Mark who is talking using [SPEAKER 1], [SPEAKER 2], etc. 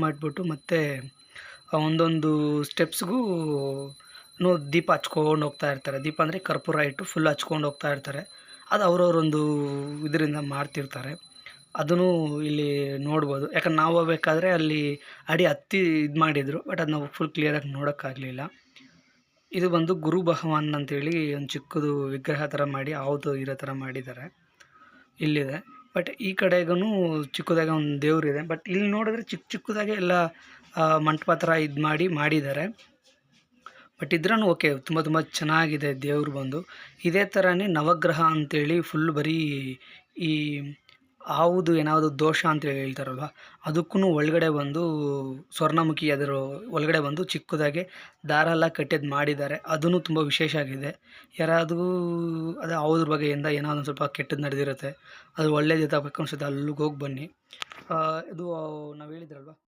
[SPEAKER 1] ಮಾಡಿಬಿಟ್ಟು ಮತ್ತೆ ಒಂದೊಂದು ಸ್ಟೆಪ್ಸ್‌ಗೂ ದೀಪ ಹಚ್ಕೊಂಡು ಹೋಗ್ತಾ ಇರ್ತಾರೆ. ದೀಪ ಅಂದರೆ ಕರ್ಪೂರ ಇಟ್ಟು ಫುಲ್ ಹಚ್ಕೊಂಡು ಹೋಗ್ತಾ ಇರ್ತಾರೆ. ಅದು ಅವ್ರವ್ರೊಂದು ಇದರಿಂದ ಮಾಡ್ತಿರ್ತಾರೆ. ಅದನ್ನು ಇಲ್ಲಿ ನೋಡ್ಬೋದು. ಯಾಕಂದ್ರೆ ನಾವು ಹೋಗ್ಬೇಕಾದ್ರೆ ಅಲ್ಲಿ ಅಡಿ ಹತ್ತಿ ಇದು ಮಾಡಿದ್ರು. ಬಟ್ ಅದು ನಾವು ಫುಲ್ ಕ್ಲಿಯರಾಗಿ ನೋಡೋಕ್ಕಾಗಲಿಲ್ಲ. ಇದು ಬಂದು ಗುರು ಭಗವಾನ್ ಅಂತೇಳಿ ಒಂದು ಚಿಕ್ಕದು ವಿಗ್ರಹ ಥರ ಮಾಡಿ ಹಾವ್ದು ಇರೋ ಥರ ಮಾಡಿದ್ದಾರೆ. ಇಲ್ಲಿದೆ. ಬಟ್ ಈ ಕಡೆಗೂ ಚಿಕ್ಕದಾಗಿ ಒಂದು ದೇವ್ರಿದೆ. ಬಟ್ ಇಲ್ಲಿ ನೋಡಿದ್ರೆ ಚಿಕ್ಕದಾಗೆ ಎಲ್ಲ ಮಂಟಪ ಥರ ಇದು ಮಾಡಿದ್ದಾರೆ. ಬಟ್ ಇದ್ರೂ ಓಕೆ, ತುಂಬ ಚೆನ್ನಾಗಿದೆ ದೇವ್ರು ಬಂದು. ಇದೇ ಥರನೇ ನವಗ್ರಹ ಅಂತೇಳಿ ಫುಲ್ ಬರೀ ಈ ಹಾವ್ದು ಏನಾದರೂ ದೋಷ ಅಂತೇಳಿ ಹೇಳ್ತಾರಲ್ವ, ಅದಕ್ಕೂ ಒಳಗಡೆ ಬಂದು ಸ್ವರ್ಣಮುಖಿ ಅದರ ಒಳಗಡೆ ಬಂದು ಚಿಕ್ಕದಾಗಿ ದಾರ ಎಲ್ಲ ಕಟ್ಟಿದ್ದು ಮಾಡಿದ್ದಾರೆ. ಅದೂ ತುಂಬ ವಿಶೇಷ ಆಗಿದೆ. ಯಾರಾದರೂ ಅದೇ ಅವ್ರ ಬಗ್ಗೆಯಿಂದ ಏನಾದರೂ ಒಂದು ಸ್ವಲ್ಪ ಕೆಟ್ಟದ್ದು ನಡೆದಿರುತ್ತೆ, ಅದು ಒಳ್ಳೇದು ತಗೋಬೇಕು ಅನ್ಸುತ್ತೆ, ಅಲ್ಲಿಗೆ ಹೋಗಿ ಬನ್ನಿ. ಇದು ನಾವು ಹೇಳಿದ್ರಲ್ವ.